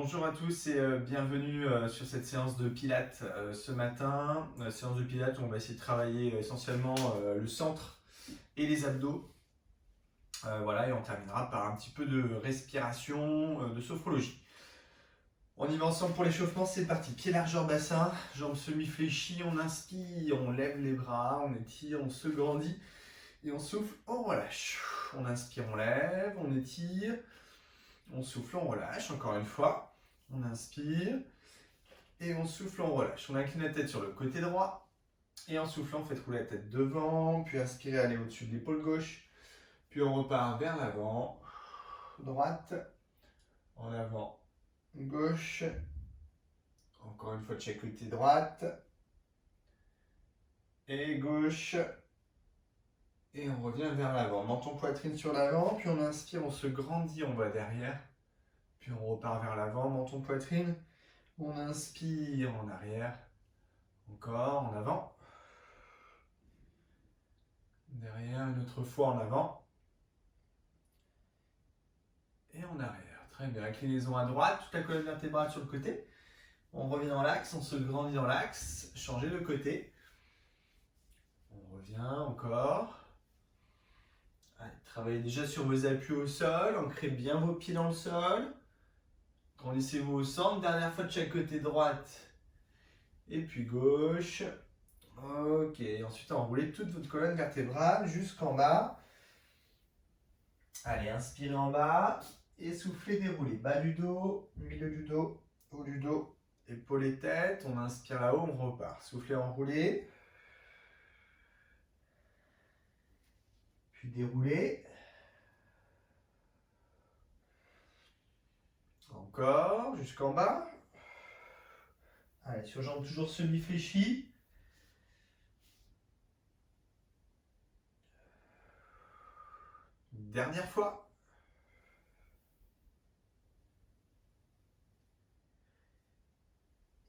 Bonjour à tous et bienvenue sur cette séance de Pilates ce matin. Séance de Pilates où on va essayer de travailler essentiellement le centre et les abdos. Voilà, et on terminera par un petit peu de respiration, de sophrologie. On y va ensemble pour l'échauffement, c'est parti. Pied largeur bassin, jambes semi-fléchies, on inspire, on lève les bras, on étire, on se grandit et on souffle, on relâche. On inspire, on lève, on étire, on souffle, on relâche, encore une fois. On inspire et on souffle, on relâche. On incline la tête sur le côté droit et en soufflant, on fait rouler la tête devant, puis inspirez, aller au-dessus de l'épaule gauche, puis on repart vers l'avant, droite, en avant, gauche, encore une fois de chaque côté, droite et gauche, et on revient vers l'avant. Menton poitrine sur l'avant, puis on inspire, on se grandit, on va derrière, puis on repart vers l'avant, menton poitrine. On inspire en arrière, encore en avant, derrière, une autre fois en avant, et en arrière. Très bien, inclinaison à droite, toute la colonne vertébrale sur le côté. On revient dans l'axe, on se grandit dans l'axe, changez de côté. On revient encore. Allez, travaillez déjà sur vos appuis au sol, ancrez bien vos pieds dans le sol. Grandissez-vous au centre, dernière fois de chaque côté, droite et puis gauche. Ok, ensuite enroulez toute votre colonne vertébrale jusqu'en bas. Allez, inspirez en bas et soufflez, déroulez. Bas du dos, milieu du dos, haut du dos, épaules et tête. On inspire là-haut, on repart. Soufflez, enroulez. Puis déroulez. Encore, jusqu'en bas. Allez, sur jambes toujours semi-fléchies. Dernière fois.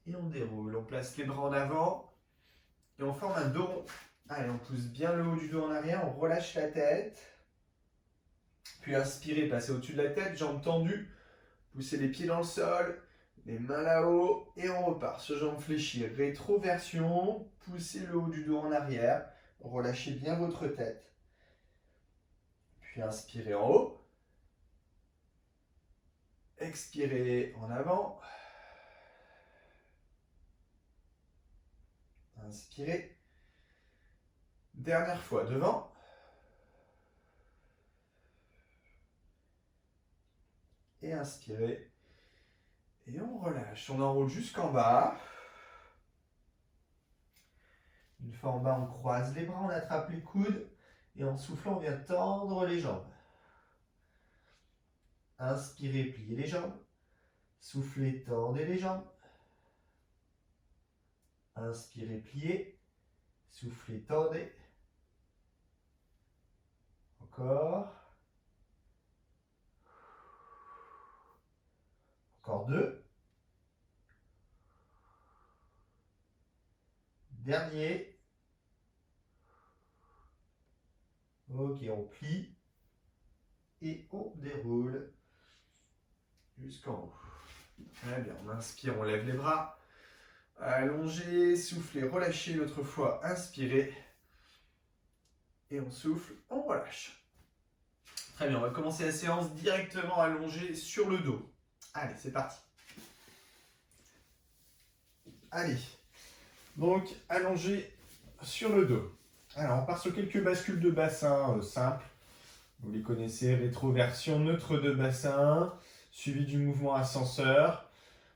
Et on déroule. On place les bras en avant. Et on forme un dos rond. Allez, on pousse bien le haut du dos en arrière. On relâche la tête. Puis inspirez, passez au-dessus de la tête, jambes tendues. Poussez les pieds dans le sol. Les mains là-haut. Et on repart. Sur jambes fléchies. Rétroversion. Poussez le haut du dos en arrière. Relâchez bien votre tête. Puis inspirez en haut. Expirez en avant. Inspirez. Dernière fois devant. Et inspirez. Et on relâche. On enroule jusqu'en bas. Une fois en bas, on croise les bras, on attrape les coudes. Et en soufflant, on vient tendre les jambes. Inspirez, pliez les jambes. Soufflez, tendez les jambes. Inspirez, pliez. Soufflez, tendez. Encore. Encore deux. Dernier. Ok, on plie. Et on déroule jusqu'en haut. Très bien, on inspire, on lève les bras. Allongez, soufflez, relâchez. L'autre fois, inspirez. Et on souffle, on relâche. Très bien, on va commencer la séance directement allongé sur le dos. Allez, c'est parti. Allez, donc allongé sur le dos. Alors, on part sur quelques bascules de bassin simples. Vous les connaissez, rétroversion neutre de bassin, suivi du mouvement ascenseur.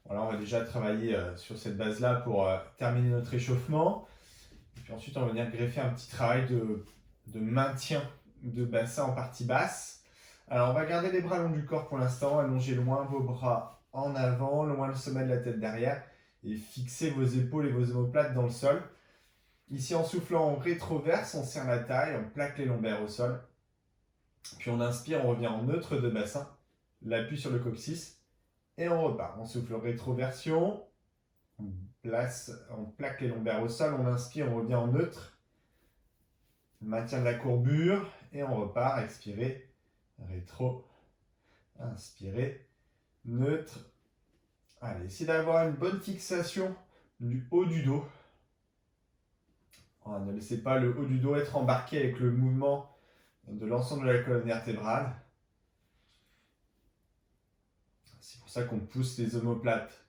Voilà, on va déjà travailler sur cette base-là pour terminer notre échauffement. Et puis ensuite, on va venir greffer un petit travail de maintien de bassin en partie basse. Alors, on va garder les bras long du corps pour l'instant. Allongez loin vos bras en avant, loin le sommet de la tête derrière. Et fixez vos épaules et vos omoplates dans le sol. Ici, en soufflant, on rétroverse, on serre la taille, on plaque les lombaires au sol. Puis on inspire, on revient en neutre de bassin. L'appui sur le coccyx. Et on repart. On souffle rétroversion. On plaque les lombaires au sol. On inspire, on revient en neutre. Maintien de la courbure. Et on repart. Expirez. Rétro. Inspirez. Neutre. Allez, essayez d'avoir une bonne fixation du haut du dos. Voilà, ne laissez pas le haut du dos être embarqué avec le mouvement de l'ensemble de la colonne vertébrale. C'est pour ça qu'on pousse les omoplates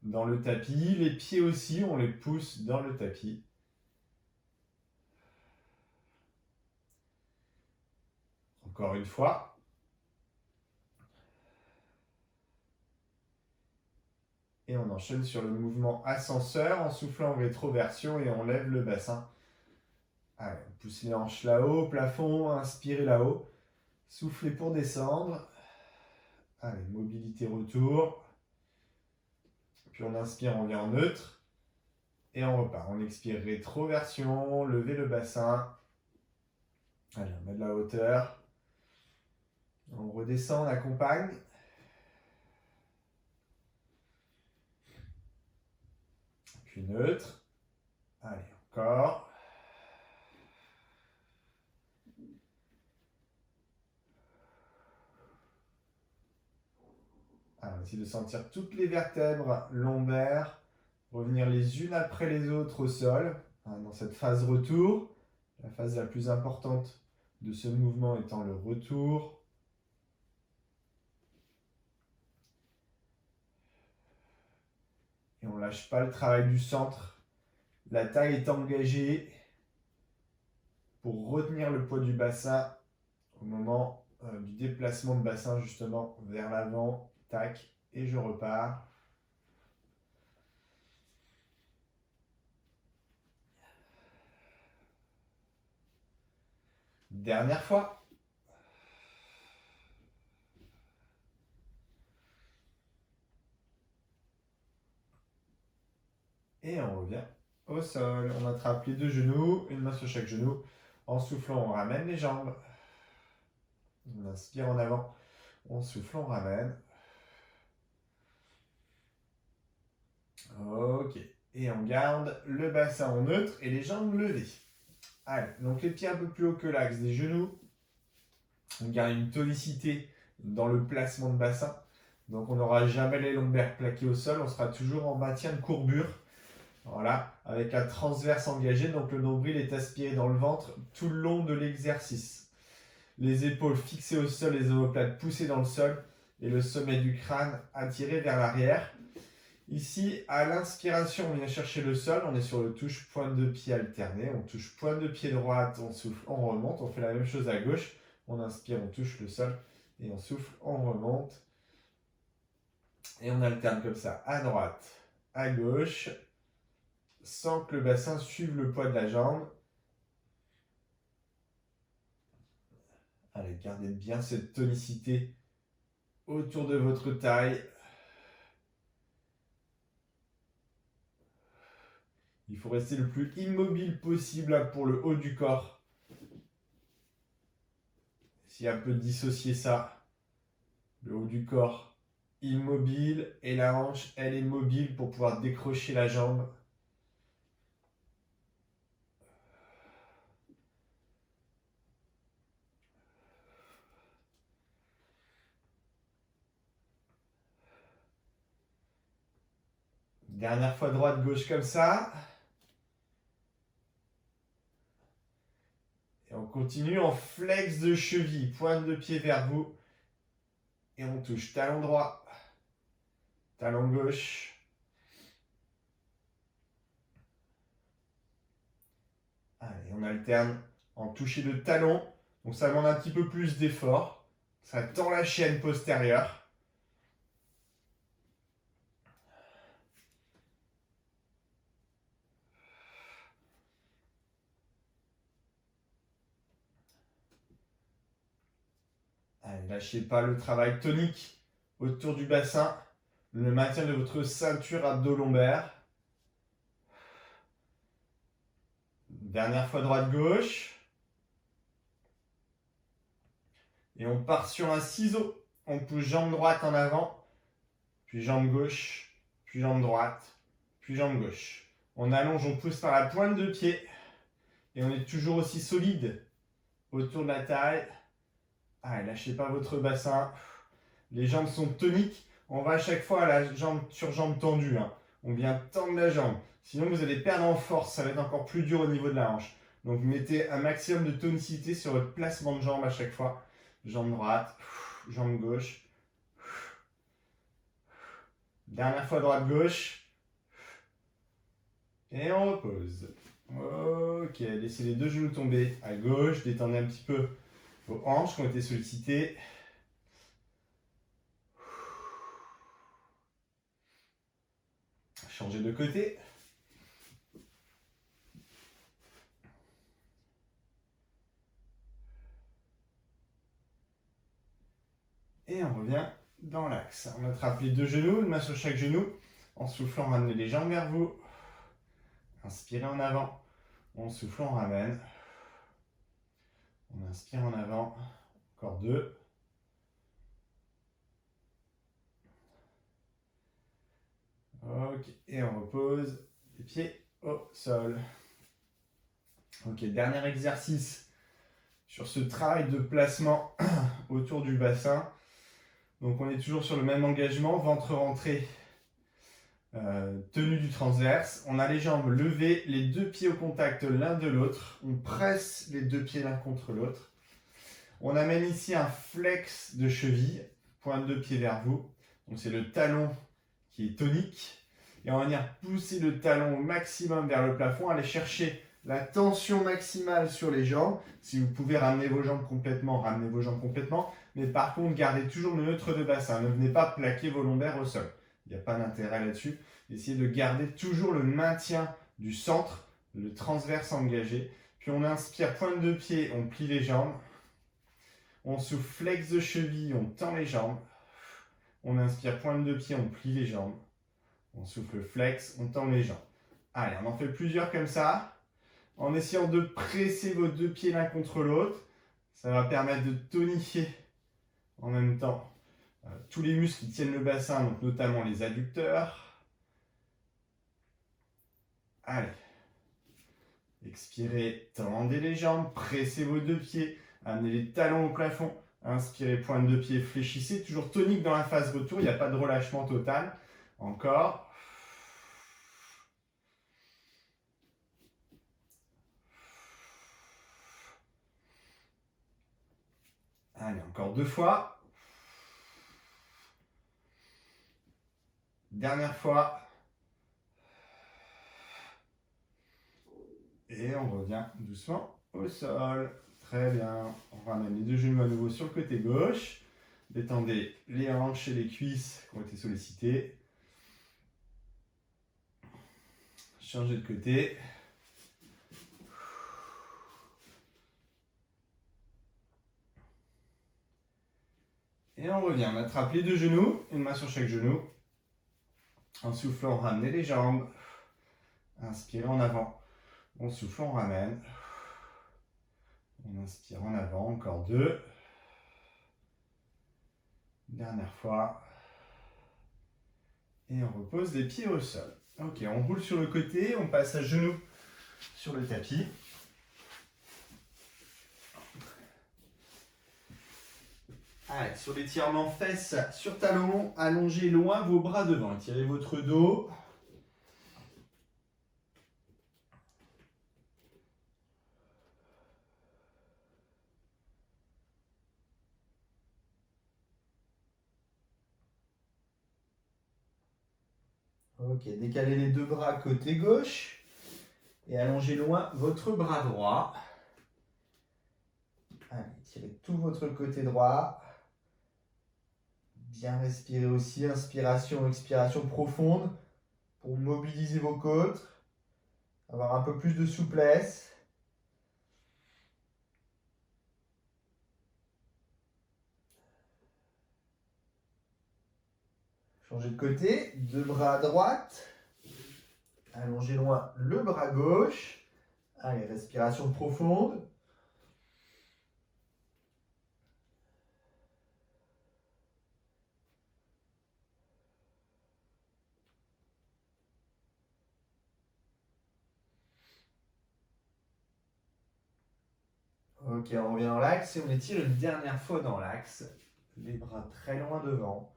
dans le tapis. Les pieds aussi, on les pousse dans le tapis. Encore une fois. Et on enchaîne sur le mouvement ascenseur en soufflant en rétroversion et on lève le bassin. Allez, on pousse les hanches là-haut, plafond, inspirez là-haut. Soufflez pour descendre. Allez, mobilité retour. Puis on inspire, on vient en neutre. Et on repart. On expire rétroversion, levez le bassin. Allez, on met de la hauteur. On redescend, on accompagne. Puis neutre. Allez, encore. Alors, on essaie de sentir toutes les vertèbres lombaires revenir les unes après les autres au sol. Dans cette phase retour, la phase la plus importante de ce mouvement étant le retour. Et on ne lâche pas le travail du centre. La taille est engagée pour retenir le poids du bassin au moment du déplacement de bassin justement vers l'avant. Tac, et je repars. Dernière fois. Et on revient au sol. On attrape les deux genoux, une main sur chaque genou. En soufflant, on ramène les jambes. On inspire en avant. On souffle, on ramène. Ok. Et on garde le bassin en neutre et les jambes levées. Allez, donc les pieds un peu plus haut que l'axe des genoux. On garde une tonicité dans le placement de bassin. Donc on n'aura jamais les lombaires plaqués au sol. On sera toujours en maintien de courbure. Voilà, avec un transverse engagé. Donc le nombril est aspiré dans le ventre tout le long de l'exercice. Les épaules fixées au sol, les omoplates poussées dans le sol. Et le sommet du crâne attiré vers l'arrière. Ici, à l'inspiration, on vient chercher le sol, on est sur le touche pointe de pied alterné, on touche pointe de pied droite, on souffle, on remonte, on fait la même chose à gauche, on inspire, on touche le sol, et on souffle, on remonte, et on alterne comme ça, à droite, à gauche, sans que le bassin suive le poids de la jambe. Allez, gardez bien cette tonicité autour de votre taille. Il faut rester le plus immobile possible pour le haut du corps. Si un peu dissocier ça, le haut du corps immobile et la hanche, elle est mobile pour pouvoir décrocher la jambe. Dernière fois droite-gauche comme ça. Et on continue en flex de cheville, pointe de pied vers vous. Et on touche talon droit, talon gauche. Allez, on alterne en toucher de talon. Donc ça demande un petit peu plus d'effort. Ça tend la chaîne postérieure. Allez, lâchez pas le travail tonique autour du bassin. Le maintien de votre ceinture abdo-lombaire. Dernière fois droite-gauche. Et on part sur un ciseau. On pousse jambe droite en avant, puis jambe gauche, puis jambe droite, puis jambe gauche. On allonge, on pousse par la pointe de pied. Et on est toujours aussi solide autour de la taille. Allez, lâchez pas votre bassin. Les jambes sont toniques. On va à chaque fois à la jambe sur jambe tendue. Hein. On vient tendre la jambe. Sinon, vous allez perdre en force. Ça va être encore plus dur au niveau de la hanche. Donc, mettez un maximum de tonicité sur votre placement de jambe à chaque fois. Jambe droite, jambe gauche. Dernière fois droite-gauche. Et on repose. Ok, laissez les deux genoux tomber à gauche. Détendez un petit peu vos hanches qui ont été sollicitées. Changez de côté. Et on revient dans l'axe. On attrape les deux genoux, une main sur chaque genou. En soufflant, on ramène les jambes vers vous. Inspirez en avant. On souffle, on ramène. On inspire en avant. Encore deux. Ok, et on repose les pieds au sol. Ok, dernier exercice sur ce travail de placement autour du bassin. Donc on est toujours sur le même engagement, ventre rentré, tenue du transverse. On a les jambes levées, les deux pieds au contact l'un de l'autre. On presse les deux pieds l'un contre l'autre. On amène ici un flex de cheville, pointe de pied vers vous. Donc c'est le talon qui est tonique. Et on va venir pousser le talon au maximum vers le plafond, aller chercher la tension maximale sur les jambes. Si vous pouvez ramener vos jambes complètement, ramenez vos jambes complètement. Mais par contre, gardez toujours le neutre de bassin. Ne venez pas plaquer vos lombaires au sol. Il n'y a pas d'intérêt là-dessus. Essayez de garder toujours le maintien du centre, le transverse engagé. Puis on inspire, pointe de pied, on plie les jambes. On souffle, flex de cheville, on tend les jambes. On inspire, pointe de pied, on plie les jambes. On souffle, flex, on tend les jambes. Allez, on en fait plusieurs comme ça. En essayant de presser vos deux pieds l'un contre l'autre. Ça va permettre de tonifier en même temps tous les muscles qui tiennent le bassin, donc notamment les adducteurs. Allez. Expirez, tendez les jambes, pressez vos deux pieds, amenez les talons au plafond. Inspirez, pointe de pied, fléchissez. Toujours tonique dans la phase retour, il n'y a pas de relâchement total. Encore. Allez, encore deux fois. Dernière fois. Et on revient doucement au sol. Très bien. On ramène les deux genoux à nouveau sur le côté gauche. Détendez les hanches et les cuisses qui ont été sollicitées. Changez de côté. Et on revient. On attrape les deux genoux, une main sur chaque genou. En soufflant, ramenez les jambes. Inspirez en avant. On souffle, on ramène. On inspire en avant, encore deux. Dernière fois. Et on repose les pieds au sol. Ok, on roule sur le côté, on passe à genoux sur le tapis. Allez, sur l'étirement fesses sur talons, allongez loin vos bras devant. Étirez votre dos. Ok, décalez les deux bras côté gauche et allongez loin votre bras droit. Allez, tirez tout votre côté droit. Bien respirer aussi, inspiration, expiration profonde pour mobiliser vos côtes, avoir un peu plus de souplesse. Changez de côté, deux bras à droite. Allongez loin le bras gauche. Allez, respiration profonde. Ok, on revient dans l'axe et on étire une dernière fois dans l'axe. Les bras très loin devant.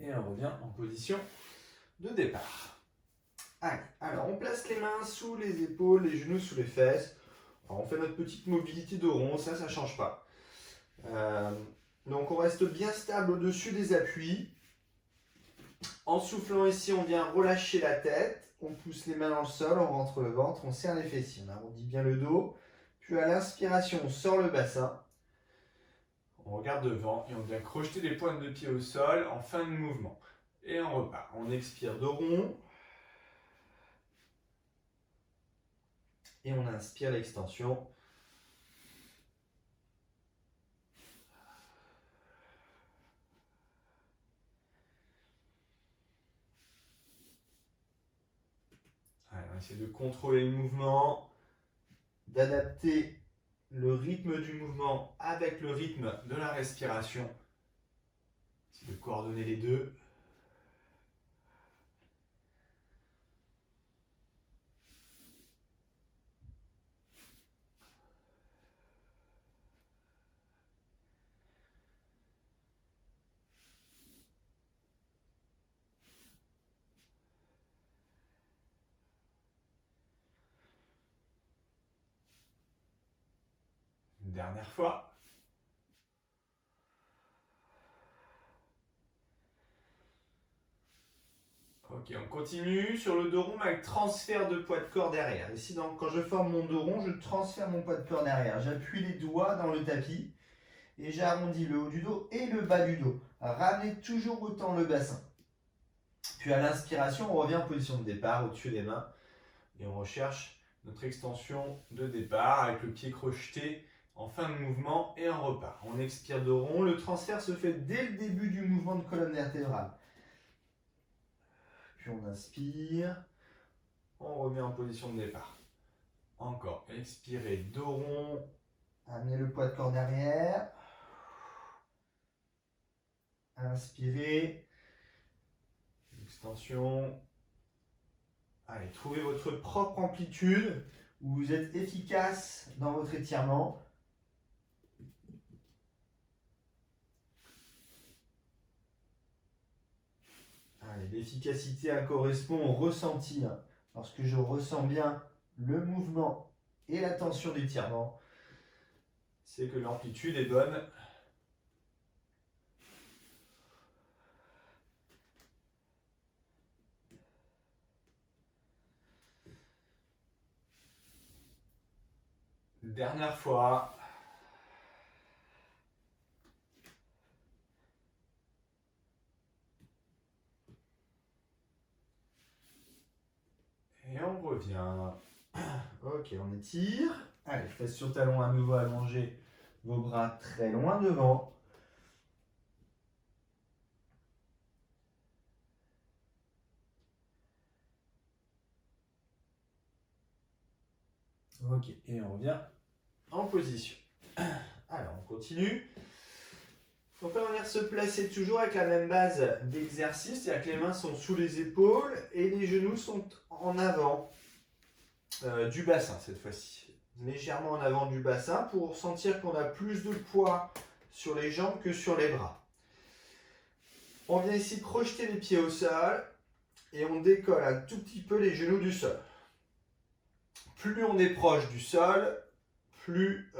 Et on revient en position de départ. Allez, alors on place les mains sous les épaules, les genoux sous les fesses. Alors, on fait notre petite mobilité de rond, ça ne change pas. Donc on reste bien stable au-dessus des appuis. En soufflant ici, on vient relâcher la tête. On pousse les mains dans le sol, on rentre le ventre, on serre les fessiers. On arrondit bien le dos. Puis à l'inspiration, on sort le bassin. On regarde devant et on vient crocheter les pointes de pied au sol en fin de mouvement. Et on repart. On expire dos rond. Et on inspire l'extension. Allez, on essaie de contrôler le mouvement, d'adapter le rythme du mouvement avec le rythme de la respiration. C'est de coordonner les deux. Une dernière fois. Ok, on continue sur le dos rond avec transfert de poids de corps derrière. Ici, donc, quand je forme mon dos rond, je transfère mon poids de corps derrière. J'appuie les doigts dans le tapis et j'arrondis le haut du dos et le bas du dos. Ramenez toujours autant le bassin. Puis à l'inspiration, on revient en position de départ au-dessus des mains et on recherche notre extension de départ avec le pied crocheté en fin de mouvement et on repart. On expire dos rond. Le transfert se fait dès le début du mouvement de colonne vertébrale. Puis on inspire, on remet en position de départ. Encore, expirez, dos rond, amenez le poids de corps derrière. Inspirez, extension. Allez, trouvez votre propre amplitude où vous êtes efficace dans votre étirement. L'efficacité correspond au ressenti. Lorsque je ressens bien le mouvement et la tension d'étirement, c'est que l'amplitude est bonne. Dernière fois. Et on revient. Ok, on étire. Allez, fesses sur talons à nouveau allongés. Vos bras très loin devant. Ok, et on revient en position. Alors, on continue. Donc on va venir se placer toujours avec la même base d'exercice, c'est-à-dire que les mains sont sous les épaules et les genoux sont en avant du bassin cette fois-ci. Légèrement en avant du bassin pour sentir qu'on a plus de poids sur les jambes que sur les bras. On vient ici crocheter les pieds au sol et on décolle un tout petit peu les genoux du sol. Plus on est proche du sol, plus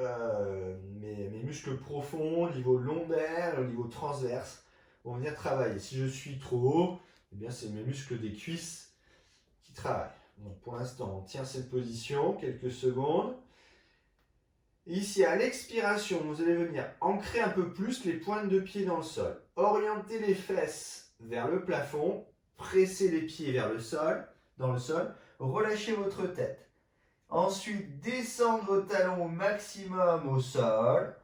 mes muscles profonds, au niveau lombaire et au niveau transverse, vont venir travailler. Si je suis trop haut, eh bien c'est mes muscles des cuisses qui travaillent. Donc pour l'instant, on tient cette position quelques secondes. Et ici, à l'expiration, vous allez venir ancrer un peu plus les pointes de pied dans le sol. Orientez les fesses vers le plafond, pressez les pieds vers le sol, dans le sol, relâchez votre tête. Ensuite, descendre vos talons au maximum au sol.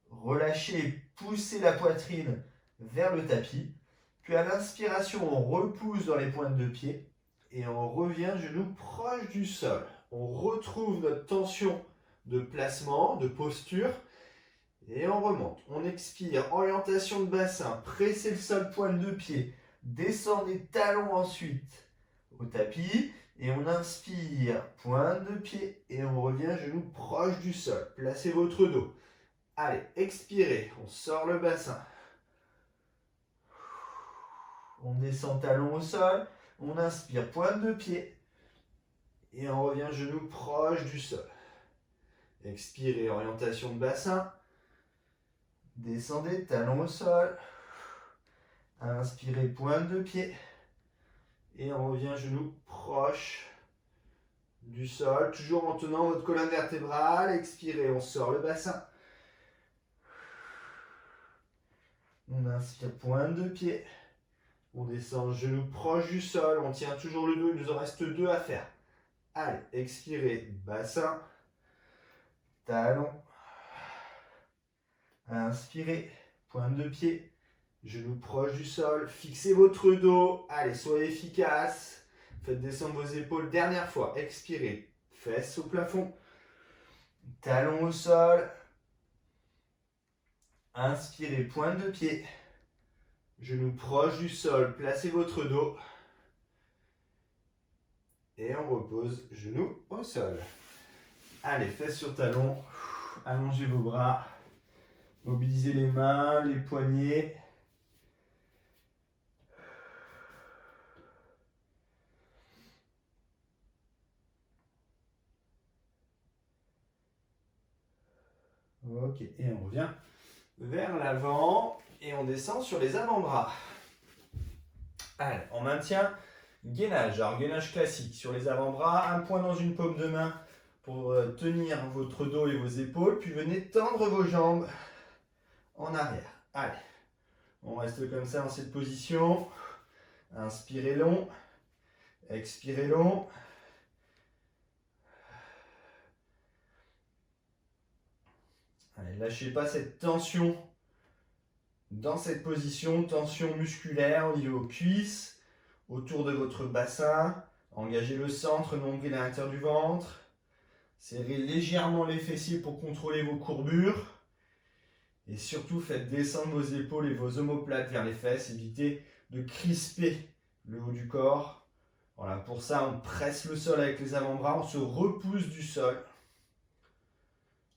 Relâchez, poussez la poitrine vers le tapis. Puis à l'inspiration, on repousse dans les pointes de pied et on revient genoux proches du sol. On retrouve notre tension de placement, de posture et on remonte. On expire, orientation de bassin, pressez le sol, pointe de pied. Descendez talons ensuite au tapis. Et on inspire, pointe de pied, et on revient genoux proche du sol. Placez votre dos. Allez, expirez, on sort le bassin. On descend talon au sol. On inspire, pointe de pied. Et on revient genou proche du sol. Expirez, orientation de bassin. Descendez, talon au sol. Inspirez, pointe de pied. Et on revient genou proche du sol. Toujours en tenant votre colonne vertébrale. Expirez, on sort le bassin. On inspire, pointe de pied. On descend, genou proche du sol. On tient toujours le dos. Il nous en reste 2 à faire. Allez, expirez, bassin, talon. Inspirez, pointe de pied, genou proche du sol. Fixez votre dos. Allez, soyez efficace. Faites descendre vos épaules. Dernière fois. Expirez, fesses au plafond. Talon au sol. Inspirez, pointe de pied. Genou proche du sol. Placez votre dos. Et on repose, genou au sol. Allez, fesses sur talon. Allongez vos bras. Mobilisez les mains, les poignets. Ok, et on revient vers l'avant. Et on descend sur les avant-bras. Allez, on maintient gainage. Alors, gainage classique sur les avant-bras. Un point dans une paume de main pour tenir votre dos et vos épaules. Puis venez tendre vos jambes en arrière. Allez, on reste comme ça dans cette position. Inspirez long. Expirez long. Allez, lâchez pas cette tension dans cette position. Tension musculaire au niveau cuisses, autour de votre bassin. Engagez le centre, nombril à l'intérieur du ventre. Serrez légèrement les fessiers pour contrôler vos courbures. Et surtout, faites descendre vos épaules et vos omoplates vers les fesses. Évitez de crisper le haut du corps. Voilà, pour ça, on presse le sol avec les avant-bras. On se repousse du sol.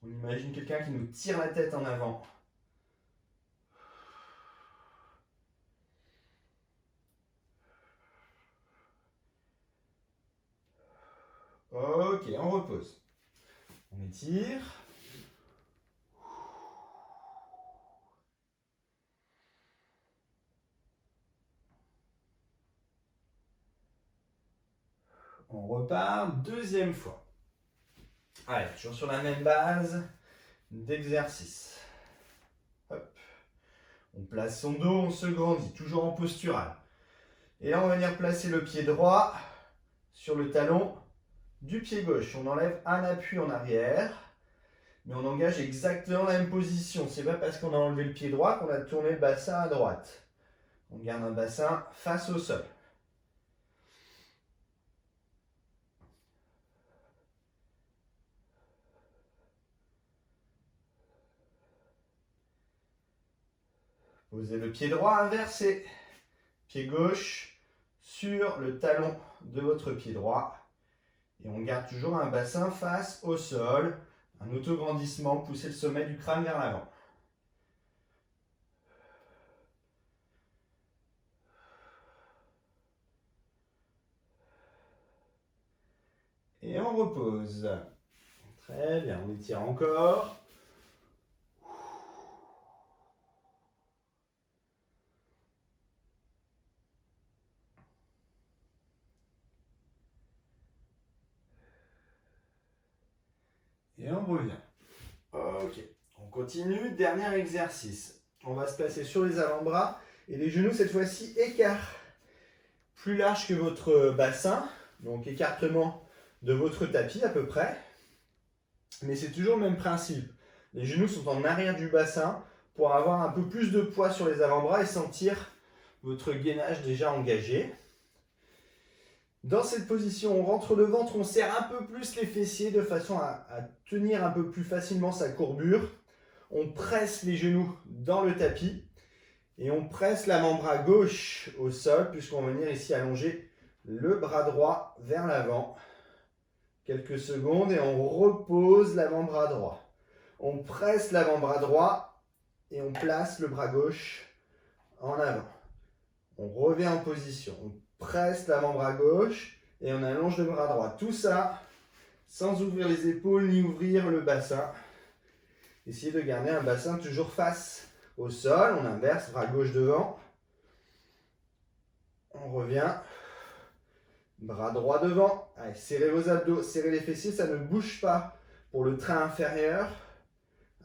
On imagine quelqu'un qui nous tire la tête en avant. Ok, on repose. On étire. On repart, deuxième fois. Allez, toujours sur la même base d'exercice. Hop. On place son dos, on se grandit, toujours en postural. Et là, on va venir placer le pied droit sur le talon du pied gauche. On enlève un appui en arrière, mais on engage exactement la même position. C'est pas parce qu'on a enlevé le pied droit qu'on a tourné le bassin à droite. On garde un bassin face au sol. Posez le pied droit inversé. Pied gauche sur le talon de votre pied droit. Et on garde toujours un bassin face au sol. Un autograndissement, poussez le sommet du crâne vers l'avant. Et on repose. Très bien, on étire encore. Et on revient. Ok, on continue. Dernier exercice. On va se placer sur les avant-bras et les genoux cette fois-ci écart. Plus large que votre bassin. Donc écartement de votre tapis à peu près. Mais c'est toujours le même principe. Les genoux sont en arrière du bassin pour avoir un peu plus de poids sur les avant-bras et sentir votre gainage déjà engagé. Dans cette position, on rentre le ventre, on serre un peu plus les fessiers de façon à tenir un peu plus facilement sa courbure. On presse les genoux dans le tapis et on presse l'avant-bras gauche au sol puisqu'on va venir ici allonger le bras droit vers l'avant. Quelques secondes et on repose l'avant-bras droit. On presse l'avant-bras droit et on place le bras gauche en avant. On revient en position. On presse l'avant-bras gauche et on allonge le bras droit. Tout ça sans ouvrir les épaules ni ouvrir le bassin. Essayez de garder un bassin toujours face au sol. On inverse, bras gauche devant. On revient. Bras droit devant. Allez, serrez vos abdos, serrez les fessiers, ça ne bouge pas pour le train inférieur.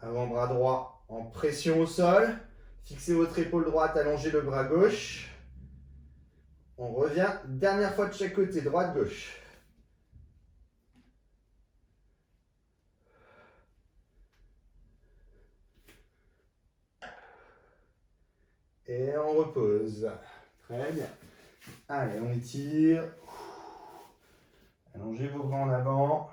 Avant-bras droit en pression au sol. Fixez votre épaule droite, allongez le bras gauche. On revient, dernière fois de chaque côté, droite-gauche. Et on repose. Très bien. Allez, on étire. Allongez vos bras en avant.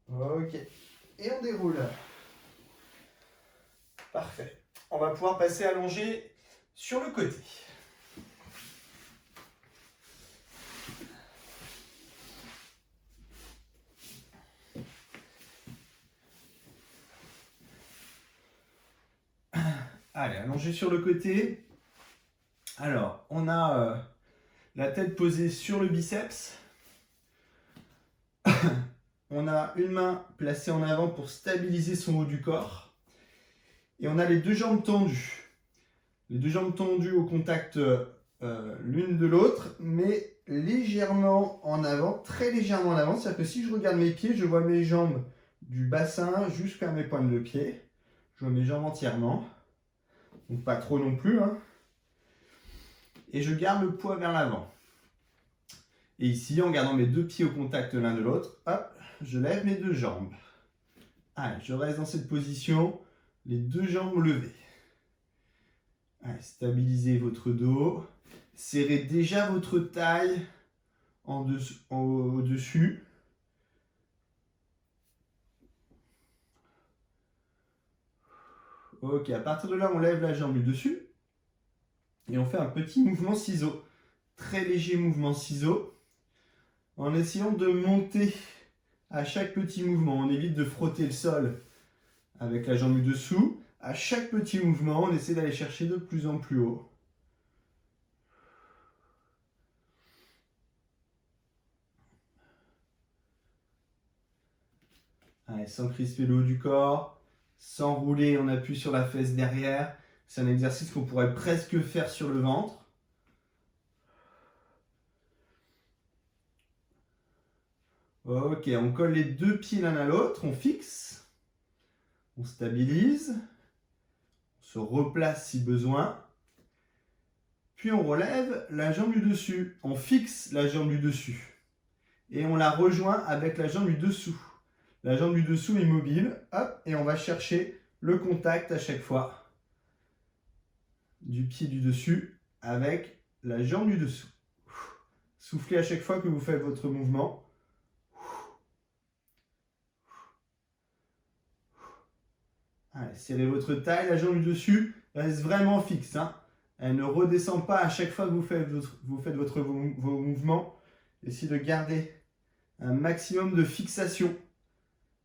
Ok. Et on déroule. Parfait. On va pouvoir passer allongé sur le côté. Allez, allongé sur le côté. Alors, on a la tête posée sur le biceps. On a une main placée en avant pour stabiliser son haut du corps. Et on a les deux jambes tendues. Les deux jambes tendues au contact l'une de l'autre, mais légèrement en avant, très légèrement en avant. C'est-à-dire que si je regarde mes pieds, je vois mes jambes du bassin jusqu'à mes pointes de pied. Je vois mes jambes entièrement. Donc pas trop non plus. Hein. Et je garde le poids vers l'avant. Et ici, en gardant mes deux pieds au contact l'un de l'autre, hop, je lève mes deux jambes. Allez, je reste dans cette position, les deux jambes levées. Allez, stabilisez votre dos. Serrez déjà votre taille au-dessus. Ok, à partir de là, on lève la jambe du dessus. Et on fait un petit mouvement ciseau. Très léger mouvement ciseau. En essayant de monter à chaque petit mouvement. On évite de frotter le sol avec la jambe du dessous. À chaque petit mouvement, on essaie d'aller chercher de plus en plus haut. Allez, sans crisper le haut du corps, sans rouler, on appuie sur la fesse derrière. C'est un exercice qu'on pourrait presque faire sur le ventre. Ok, on colle les deux pieds l'un à l'autre, on fixe, on stabilise, on se replace si besoin. Puis on relève la jambe du dessus, on fixe la jambe du dessus et on la rejoint avec la jambe du dessous. La jambe du dessous est mobile, hop, et on va chercher le contact à chaque fois du pied du dessus avec la jambe du dessous. Soufflez à chaque fois que vous faites votre mouvement. Allez, serrez votre taille, la jambe du dessus reste vraiment fixe. Hein. Elle ne redescend pas à chaque fois que vous faites vos mouvements. Essayez de garder un maximum de fixation.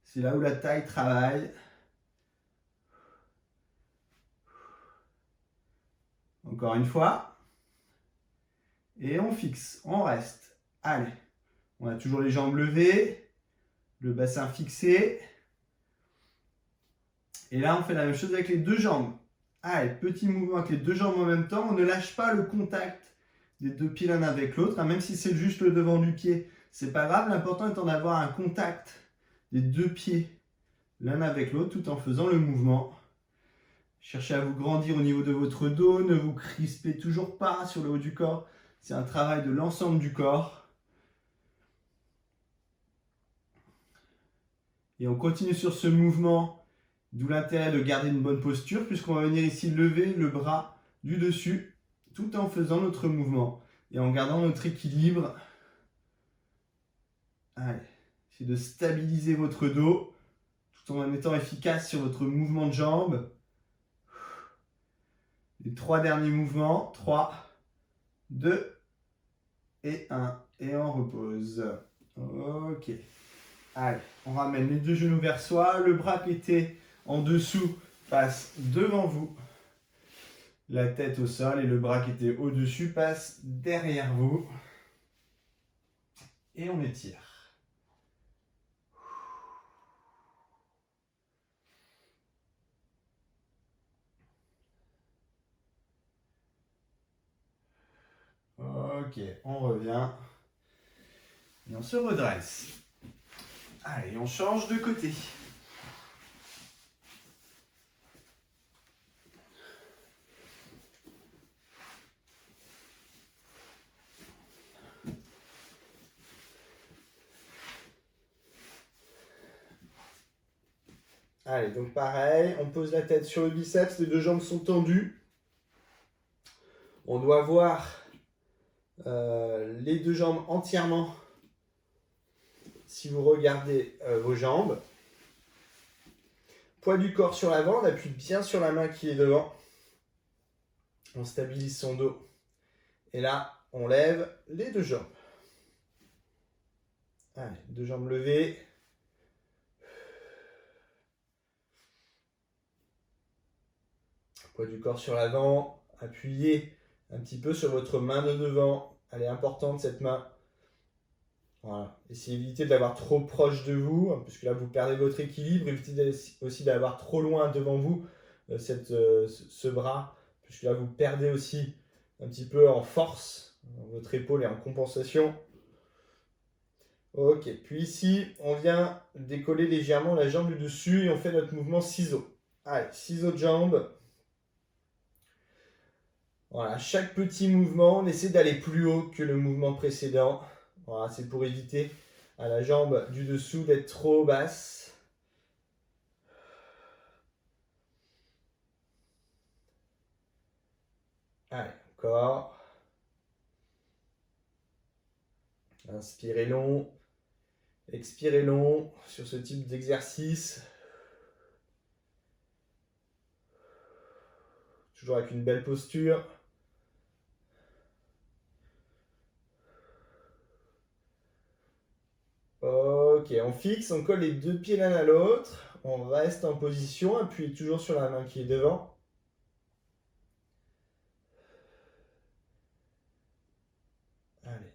C'est là où la taille travaille. Encore une fois. Et on fixe, on reste. Allez, on a toujours les jambes levées, le bassin fixé. Et là, on fait la même chose avec les deux jambes. Allez, petit mouvement avec les deux jambes en même temps. On ne lâche pas le contact des deux pieds l'un avec l'autre. Même si c'est juste le devant du pied, c'est pas grave. L'important étant d'avoir un contact des deux pieds l'un avec l'autre tout en faisant le mouvement. Cherchez à vous grandir au niveau de votre dos. Ne vous crispez toujours pas sur le haut du corps. C'est un travail de l'ensemble du corps. Et on continue sur ce mouvement. D'où l'intérêt de garder une bonne posture, puisqu'on va venir ici lever le bras du dessus, tout en faisant notre mouvement et en gardant notre équilibre. Allez, essayez de stabiliser votre dos, tout en étant efficace sur votre mouvement de jambe. Les 3 derniers mouvements, 3, 2 et 1. Et on repose. Ok. Allez, on ramène les deux genoux vers soi. Le bras qui était en dessous passe devant vous. La tête au sol et le bras qui était au-dessus passe derrière vous. Et on étire. Ok, on revient. Et on se redresse. Allez, on change de côté. Allez, donc pareil, on pose la tête sur le biceps, les deux jambes sont tendues. On doit voir les deux jambes entièrement si vous regardez vos jambes. Poids du corps sur l'avant, on appuie bien sur la main qui est devant. On stabilise son dos. Et là, on lève les deux jambes. Allez, deux jambes levées. Poids du corps sur l'avant. Appuyez un petit peu sur votre main de devant. Elle est importante cette main. Voilà. Essayez d'éviter de l'avoir trop proche de vous, puisque là vous perdez votre équilibre. Évitez aussi d'avoir trop loin devant vous ce bras, puisque là vous perdez aussi un petit peu en force. Votre épaule est en compensation. Ok, puis ici, on vient décoller légèrement la jambe du dessus et on fait notre mouvement ciseaux. Allez, ciseaux de jambe. Voilà, chaque petit mouvement, on essaie d'aller plus haut que le mouvement précédent. Voilà, c'est pour éviter à la jambe du dessous d'être trop basse. Allez, encore. Inspirez long. Expirez long sur ce type d'exercice. Toujours avec une belle posture. Ok, on fixe, on colle les deux pieds l'un à l'autre. On reste en position, appuyez toujours sur la main qui est devant. Allez.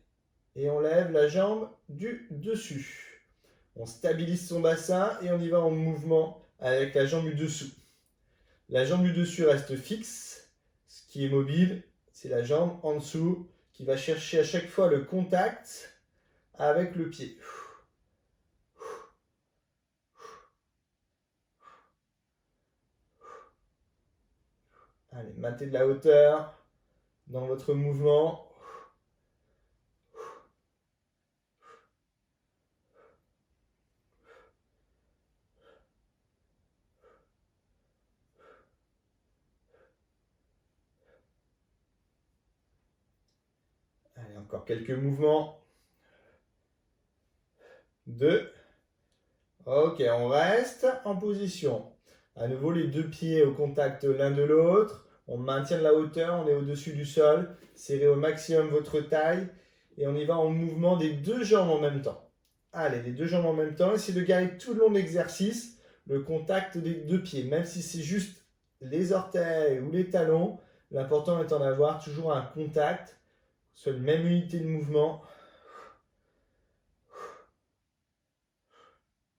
Et on lève la jambe du dessus. On stabilise son bassin et on y va en mouvement avec la jambe du dessous. La jambe du dessus reste fixe. Ce qui est mobile, c'est la jambe en dessous qui va chercher à chaque fois le contact avec le pied. Allez, maintenez de la hauteur dans votre mouvement. Allez, encore quelques mouvements. 2. Ok, on reste en position. À nouveau, les deux pieds au contact l'un de l'autre. On maintient de la hauteur, on est au-dessus du sol. Serrez au maximum votre taille. Et on y va en mouvement des deux jambes en même temps. Allez, les deux jambes en même temps. Essayez de garder tout le long de l'exercice le contact des deux pieds. Même si c'est juste les orteils ou les talons, l'important est d'en avoir toujours un contact, soit une même unité de mouvement.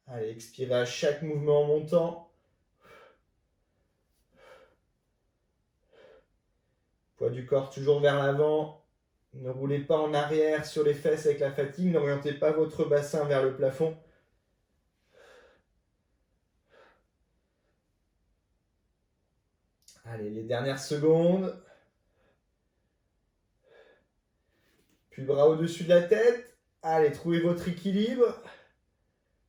Allez, expirez à chaque mouvement en montant. Poids du corps toujours vers l'avant. Ne roulez pas en arrière sur les fesses avec la fatigue. N'orientez pas votre bassin vers le plafond. Allez, les dernières secondes. Puis bras au-dessus de la tête. Allez, trouvez votre équilibre.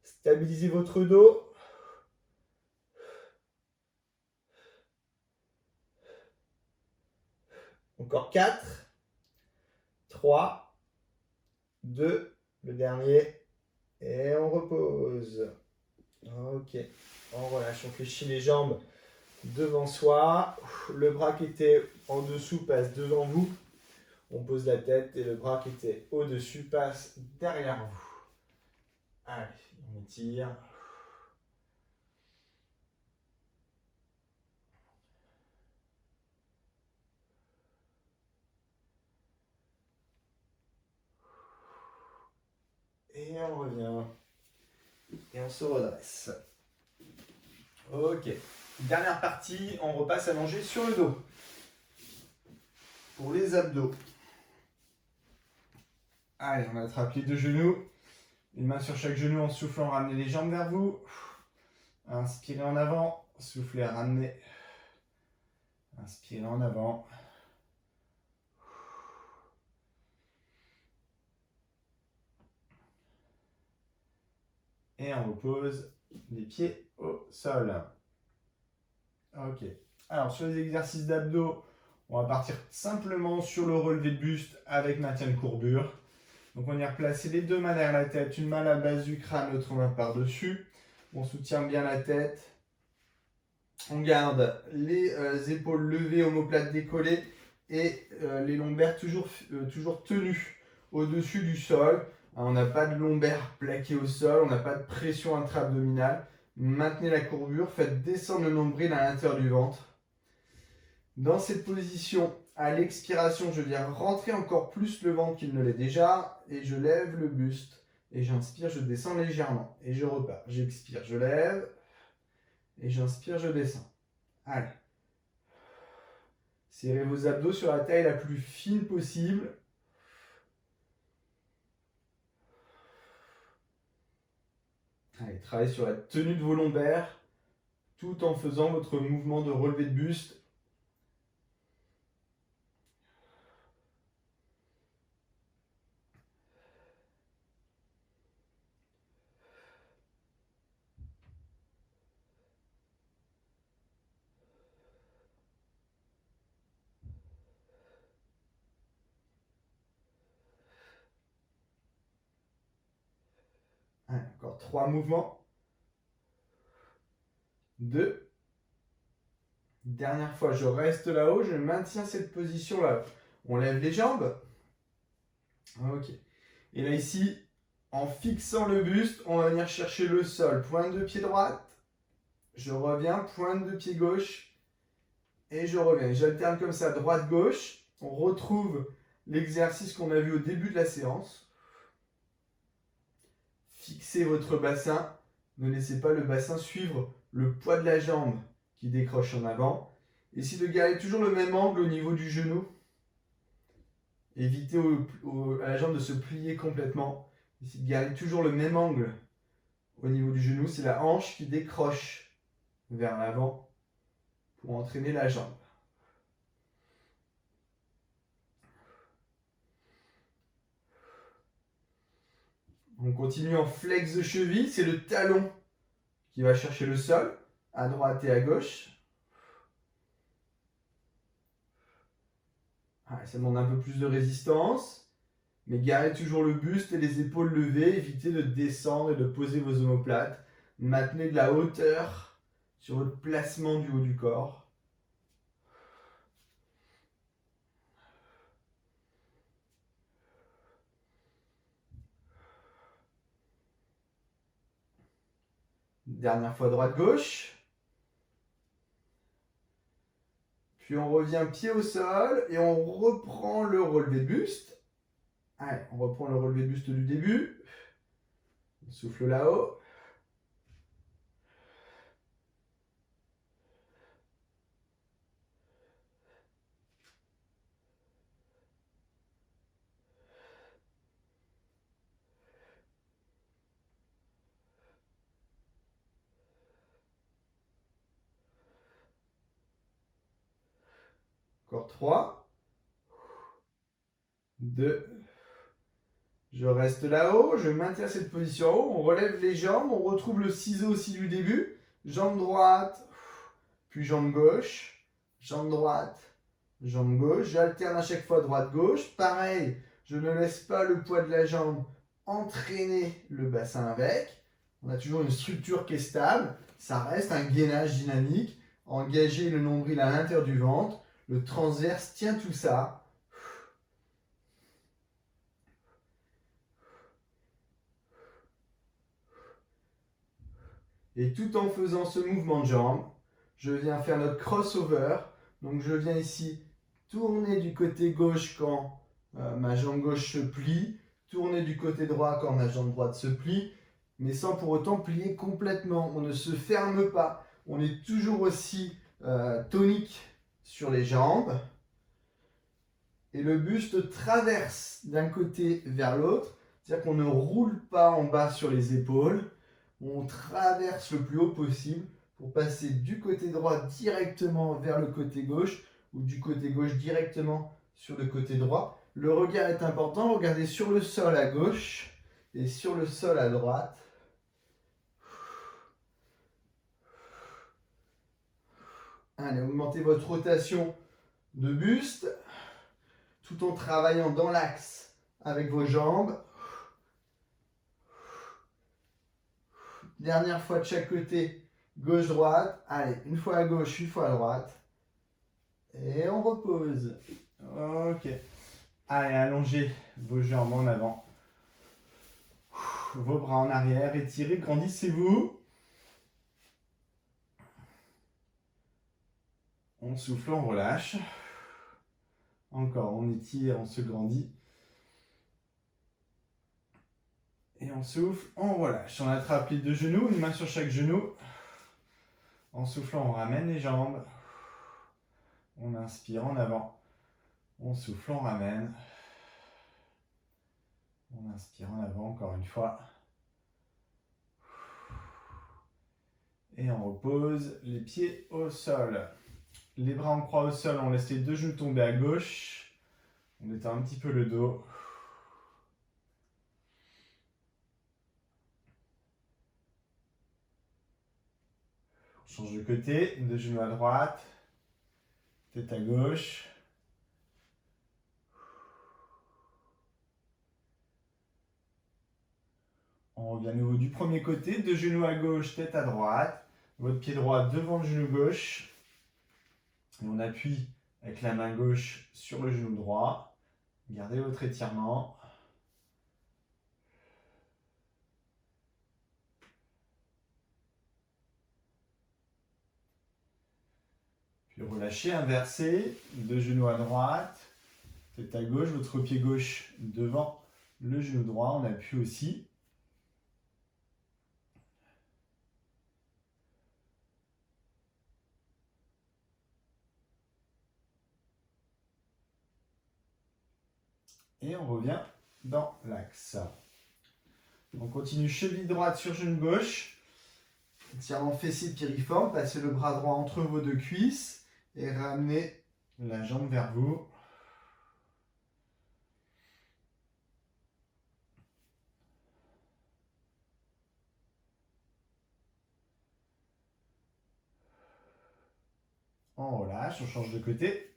Stabilisez votre dos. Encore 4, 3, 2, le dernier. Et on repose. Ok, on relâche, on fléchit les jambes devant soi. Le bras qui était en dessous passe devant vous. On pose la tête et le bras qui était au-dessus passe derrière vous. Allez, on étire. Et on revient. Et on se redresse. Ok. Dernière partie, on repasse allongé sur le dos. Pour les abdos. Allez, on attrape les deux genoux. Une main sur chaque genou en soufflant, ramenez les jambes vers vous. Inspirez en avant, soufflez, ramenez. Inspirez en avant. Et on repose les pieds au sol. Ok. Alors, sur les exercices d'abdos, on va partir simplement sur le relevé de buste avec maintien de courbure. Donc, on y replace les deux mains derrière la tête, une main à la base du crâne, l'autre main par-dessus. On soutient bien la tête. On garde les épaules levées, omoplate décollée et les lombaires toujours tenus au-dessus du sol. On n'a pas de lombaire plaqué au sol, on n'a pas de pression intra-abdominale. Maintenez la courbure, faites descendre le nombril à l'intérieur du ventre. Dans cette position, à l'expiration, je viens rentrer encore plus le ventre qu'il ne l'est déjà et je lève le buste. Et j'inspire, je descends légèrement et je repars. J'expire, je lève et j'inspire, je descends. Allez. Serrez vos abdos sur la taille la plus fine possible. Allez, travaillez sur la tenue de vos lombaires tout en faisant votre mouvement de relevé de buste. Allez, encore 3 mouvements. 2. Dernière fois, je reste là-haut, je maintiens cette position-là. On lève les jambes. Ok. Et là, ici, en fixant le buste, on va venir chercher le sol. Pointe de pied droite. Je reviens, pointe de pied gauche. Et je reviens. J'alterne comme ça, droite-gauche. On retrouve l'exercice qu'on a vu au début de la séance. Fixez votre bassin. Ne laissez pas le bassin suivre le poids de la jambe qui décroche en avant. Essayez de garder toujours le même angle au niveau du genou. Évitez à la jambe de se plier complètement. Essayez de garder toujours le même angle au niveau du genou. C'est la hanche qui décroche vers l'avant pour entraîner la jambe. On continue en flex de cheville. C'est le talon qui va chercher le sol, à droite et à gauche. Ça demande un peu plus de résistance, mais gardez toujours le buste et les épaules levées. Évitez de descendre et de poser vos omoplates. Maintenez de la hauteur sur votre placement du haut du corps. Dernière fois droite-gauche. Puis on revient pied au sol et on reprend le relevé de buste. Allez, on reprend le relevé de buste du début. On souffle là-haut. Encore 3. 2. Je reste là-haut, je maintiens cette position en haut, on relève les jambes, on retrouve le ciseau aussi du début. Jambe droite, puis jambe gauche, jambe droite, jambe gauche. J'alterne à chaque fois droite-gauche. Pareil, je ne laisse pas le poids de la jambe entraîner le bassin avec. On a toujours une structure qui est stable. Ça reste un gainage dynamique. Engagez le nombril à l'intérieur du ventre. Le transverse tient tout ça. Et tout en faisant ce mouvement de jambe, je viens faire notre crossover. Donc je viens ici tourner du côté gauche quand ma jambe gauche se plie, tourner du côté droit quand ma jambe droite se plie, mais sans pour autant plier complètement. On ne se ferme pas. On est toujours aussi tonique sur les jambes. Et le buste traverse d'un côté vers l'autre. C'est-à-dire qu'on ne roule pas en bas sur les épaules. On traverse le plus haut possible pour passer du côté droit directement vers le côté gauche ou du côté gauche directement sur le côté droit. Le regard est important. Regardez sur le sol à gauche et sur le sol à droite. Allez, augmentez votre rotation de buste tout en travaillant dans l'axe avec vos jambes. Dernière fois de chaque côté, gauche-droite. Allez, une fois à gauche, une fois à droite. Et on repose. Ok. Allez, allongez vos jambes en avant. Vos bras en arrière, étirez, grandissez-vous. On souffle, on relâche. Encore, on étire, on se grandit. Et on souffle, on relâche. On attrape les deux genoux, une main sur chaque genou. En soufflant, on ramène les jambes. On inspire en avant. On souffle, on ramène. On inspire en avant encore une fois. Et on repose les pieds au sol. Les bras en croix au sol, on laisse les deux genoux tomber à gauche. On détend un petit peu le dos. On change de côté, deux genoux à droite, tête à gauche. On revient à nouveau du premier côté, deux genoux à gauche, tête à droite. Votre pied droit devant le genou gauche. Et on appuie avec la main gauche sur le genou droit. Gardez votre étirement. Puis relâchez, inversez, deux genoux à droite, tête à gauche, votre pied gauche devant le genou droit, on appuie aussi. Et on revient dans l'axe. On continue cheville droite sur genou gauche. Étirement fessier piriforme, passez le bras droit entre vos deux cuisses et ramenez la jambe vers vous. On relâche, on change de côté.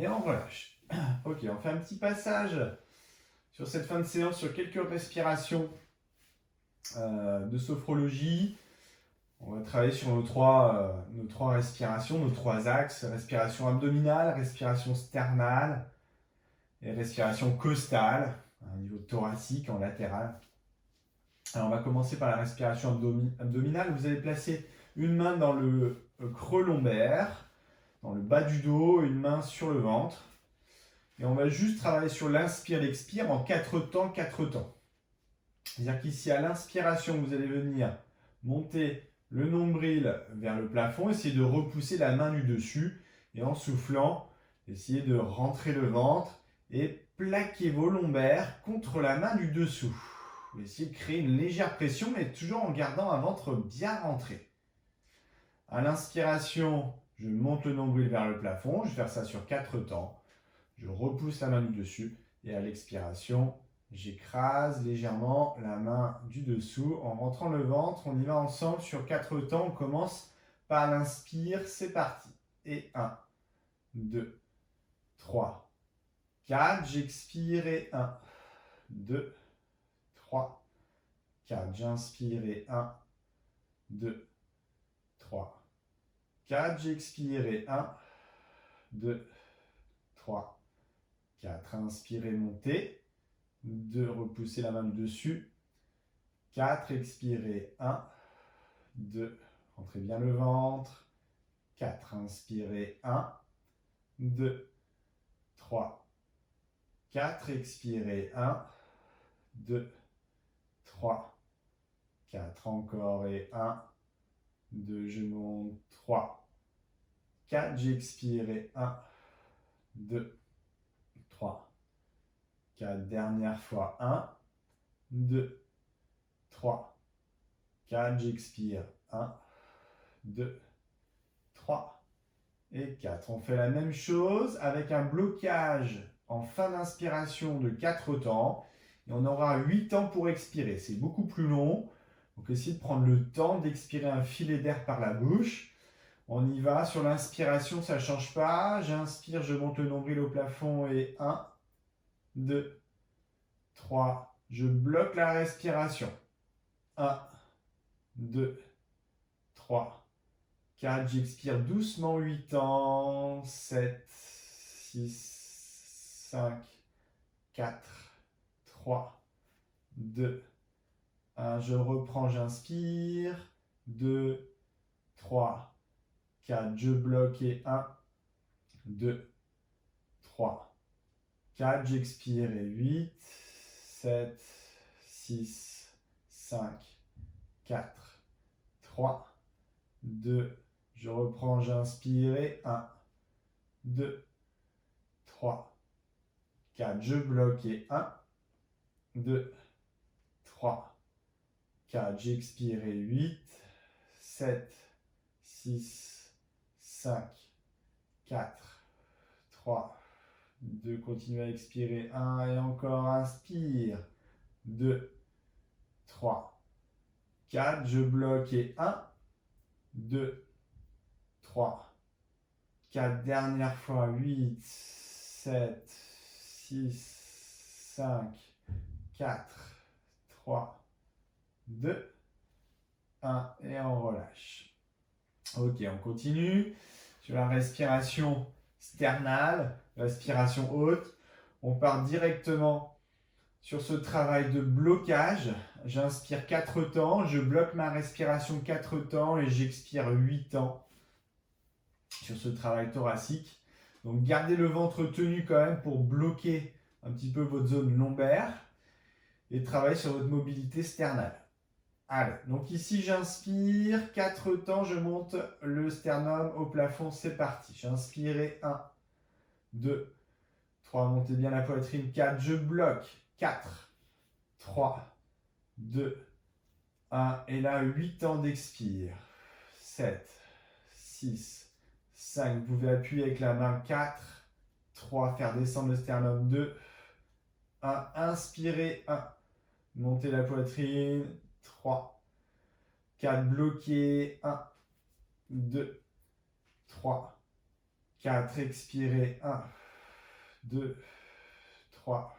Et on relâche. Ok, on fait un petit passage sur cette fin de séance sur quelques respirations de sophrologie. On va travailler sur nos trois respirations, nos trois axes. Respiration abdominale, respiration sternale et respiration costale, à un niveau thoracique en latéral. Alors on va commencer par la respiration abdominale. Vous allez placer une main dans le creux lombaire, dans le bas du dos, une main sur le ventre. Et on va juste travailler sur l'inspire, l'expire en 4 temps, 4 temps. C'est-à-dire qu'ici, à l'inspiration, vous allez venir monter le nombril vers le plafond, essayer de repousser la main du dessus. Et en soufflant, essayez de rentrer le ventre et plaquer vos lombaires contre la main du dessous. Vous essayez de créer une légère pression, mais toujours en gardant un ventre bien rentré. À l'inspiration, je monte le nombril vers le plafond. Je vais faire ça sur 4 temps. Je repousse la main du dessus. Et à l'expiration, j'écrase légèrement la main du dessous en rentrant le ventre. On y va ensemble sur 4 temps. On commence par l'inspire. C'est parti. Et 1, 2, 3, 4. J'expire et 1, 2, 3, 4. J'inspire et 1, 2, 3, 4, j'expire et 1, 2, 3, 4. Inspirez, montez. 2, repoussez la main du dessus. 4, expirez. 1, 2, rentrez bien le ventre. 4, inspirez. 1, 2, 3, 4, expirez. 1, 2, 3, 4, encore et 1, 2, je monte. 3, 4, j'expire et 1, 2, 3, 4, dernière fois. 1, 2, 3, 4, j'expire. 1, 2, 3 et 4. On fait la même chose avec un blocage en fin d'inspiration de 4 temps. Et on aura 8 temps pour expirer. C'est beaucoup plus long. Donc essayez de prendre le temps d'expirer un filet d'air par la bouche. On y va. Sur l'inspiration, ça ne change pas. J'inspire, je monte le nombril au plafond et 1, 2, 3. Je bloque la respiration. 1, 2, 3, 4. J'expire doucement 8 temps. 7, 6, 5, 4, 3, 2, 1. Je reprends, j'inspire. 2, 3, 4. Je bloque et 1, 2, 3, 4. J'expire et 8, 7, 6, 5, 4, 3, 2. Je reprends, j'inspire et 1, 2, 3, 4. Je bloque et 1, 2, 3, 4. J'expire et 8, 7, 6, 5, 4, 3, 2. Continuez à expirer. 1 et encore. Inspire. 2, 3, 4. Je bloque et 1, 2, 3, 4. Dernière fois. 8, 7, 6, 5, 4, 3, 2, 1 et on relâche. Ok, on continue sur la respiration sternale, respiration haute. On part directement sur ce travail de blocage. J'inspire 4 temps, je bloque ma respiration 4 temps et j'expire 8 temps sur ce travail thoracique. Donc gardez le ventre tenu quand même pour bloquer un petit peu votre zone lombaire et travaillez sur votre mobilité sternale. Allez, donc ici j'inspire, 4 temps, je monte le sternum au plafond, c'est parti. J'inspire et 1, 2, 3, montez bien la poitrine, 4, je bloque, 4, 3, 2, 1, et là 8 temps d'expire, 7, 6, 5, vous pouvez appuyer avec la main, 4, 3, faire descendre le sternum, 2, 1, inspirez, 1, montez la poitrine, 3, 4, bloquez, 1, 2, 3, 4, expirez, 1, 2, 3,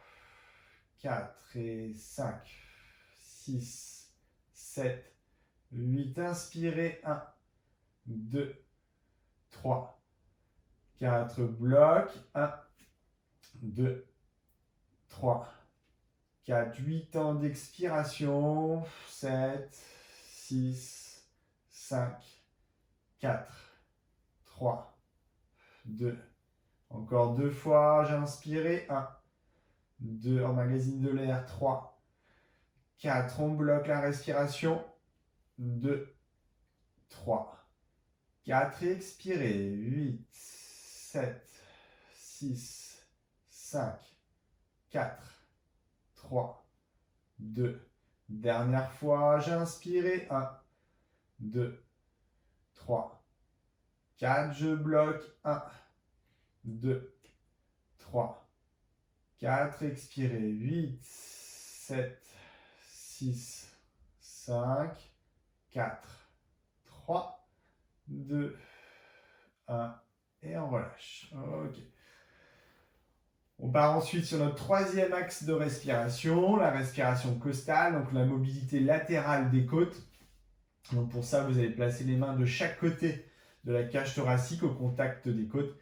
4 et 5, 6, 7, 8, inspirez, 1, 2, 3, 4, bloc, 1, 2, 3, 4, 8 temps d'expiration, 7, 6, 5, 4, 3, 2, encore 2 fois, j'inspire, 1, 2, emmagasine de l'air, 3, 4, on bloque la respiration, 2, 3, 4, expirez, 8, 7, 6, 5, 4, 3, 2, dernière fois, j'inspire, 1, 2, 3, 4, je bloque, 1, 2, 3, 4, expirez, 8, 7, 6, 5, 4, 3, 2, 1, et on relâche. Ok. On part ensuite sur notre troisième axe de respiration, la respiration costale, donc la mobilité latérale des côtes. Donc pour ça, vous allez placer les mains de chaque côté de la cage thoracique au contact des côtes.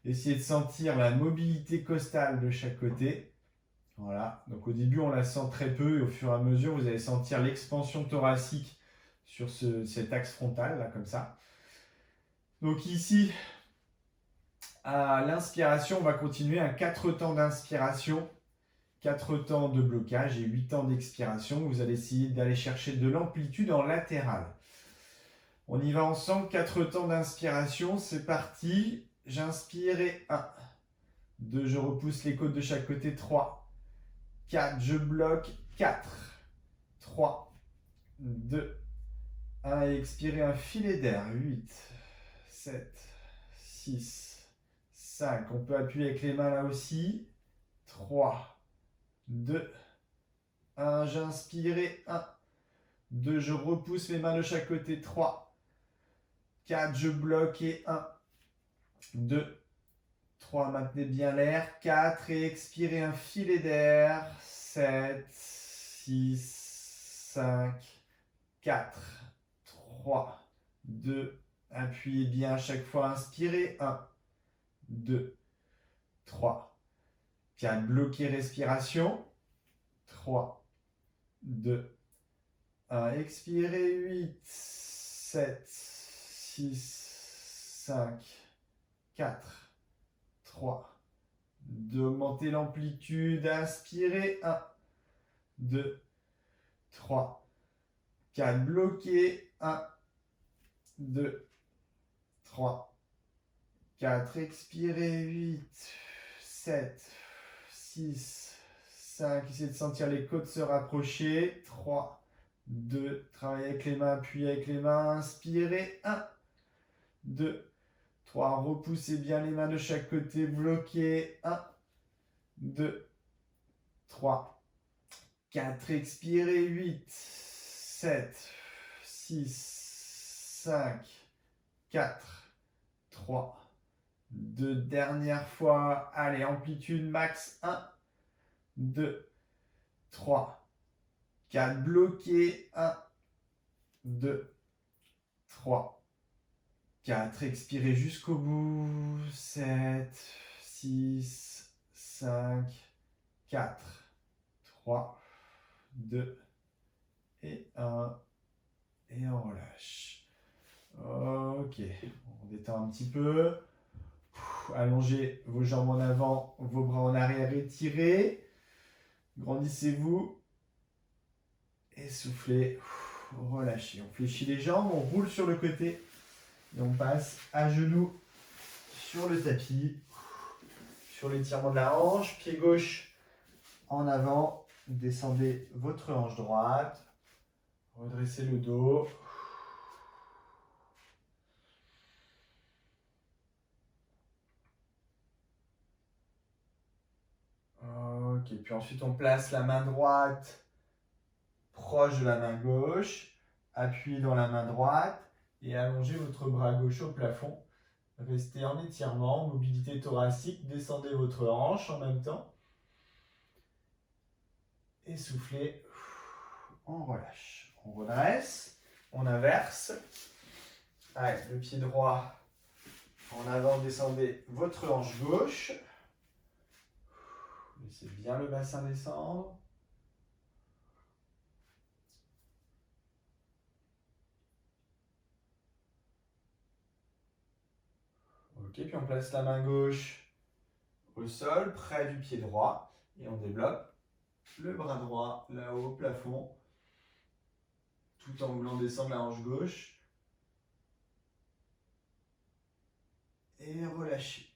Essayez de sentir la mobilité costale de chaque côté. Voilà, donc au début on la sent très peu et au fur et à mesure vous allez sentir l'expansion thoracique sur cet axe frontal, là comme ça. Donc ici, à l'inspiration, on va continuer à 4 temps d'inspiration, 4 temps de blocage et 8 temps d'expiration. Vous allez essayer d'aller chercher de l'amplitude en latéral. On y va ensemble, 4 temps d'inspiration, c'est parti. J'inspire et 1, 2, je repousse les côtes de chaque côté, 3, 4, je bloque, 4, 3, 2, 1, et expirez un filet d'air, 8, 7, 6, 5, on peut appuyer avec les mains là aussi, 3, 2, 1, j'inspire et 1, 2, je repousse mes mains de chaque côté, 3, 4, je bloque et 1, 2, 3, maintenez bien l'air, 4, et expirez un filet d'air, 7, 6, 5, 4, 3, 2, appuyez bien à chaque fois, inspirez, 1, 2, 3, 4, bloquez respiration, 3, 2, 1, expirez, 8, 7, 6, 5, 4, 3, 2, augmentez l'amplitude, inspirez, 1, 2, 3, 4, bloquez, 1, 2, 3, 4, expirez, 8, 7, 6, 5, essayez de sentir les côtes se rapprocher, 3, 2, travaillez avec les mains, appuyez avec les mains, inspirez, 1, 2, 3, repoussez bien les mains de chaque côté, bloquez, 1, 2, 3, 4, expirez, 8, 7, 6, 5, 4, 3, 2, dernière fois, allez, amplitude max, 1, 2, 3, 4, bloqué, 1, 2, 3, 4, expirez jusqu'au bout, 7, 6, 5, 4, 3, 2, et 1, et on relâche. Ok, on détend un petit peu. Allongez vos jambes en avant, vos bras en arrière, étirez. Grandissez-vous. Et soufflez. Relâchez. On fléchit les jambes, on roule sur le côté. Et on passe à genoux sur le tapis. Sur l'étirement de la hanche. Pied gauche en avant. Descendez votre hanche droite. Redressez le dos. Ok, puis ensuite on place la main droite proche de la main gauche, appuyez dans la main droite et allongez votre bras gauche au plafond. Restez en étirement, mobilité thoracique, descendez votre hanche en même temps. Et soufflez, on relâche. On redresse, on inverse. Allez, le pied droit en avant, descendez votre hanche gauche. Laissez bien le bassin descendre. Ok, puis on place la main gauche au sol, près du pied droit. Et on développe le bras droit là-haut au plafond. Tout en voulant descendre la hanche gauche. Et relâchez.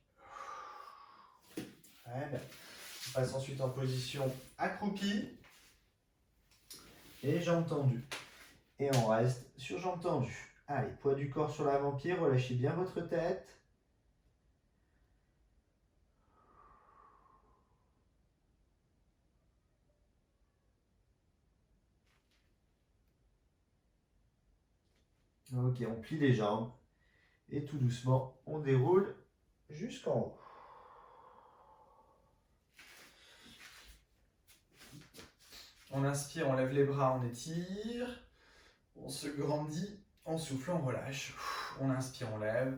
Voilà. On passe ensuite en position accroupie. Et jambes tendues. Et on reste sur jambes tendues. Allez, poids du corps sur l'avant-pied, relâchez bien votre tête. Ok, on plie les jambes. Et tout doucement, on déroule jusqu'en haut. On inspire, on lève les bras, on étire. On se grandit, on souffle, on relâche. On inspire, on lève.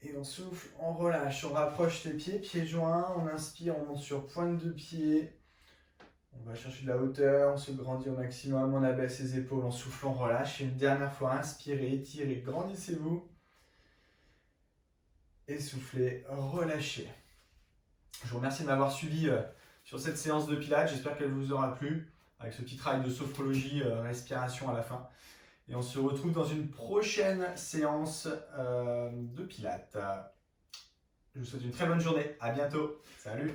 Et on souffle, on relâche. On rapproche les pieds, pieds joints. On inspire, on monte sur pointe de pied. On va chercher de la hauteur, on se grandit au maximum. On abaisse les épaules, on souffle, on relâche. Et une dernière fois, inspirez, étirez, grandissez-vous. Et soufflez, relâchez. Je vous remercie de m'avoir suivi sur cette séance de pilates. J'espère qu'elle vous aura plu, avec ce petit travail de sophrologie, respiration à la fin. Et on se retrouve dans une prochaine séance de pilates. Je vous souhaite une très bonne journée. À bientôt. Salut.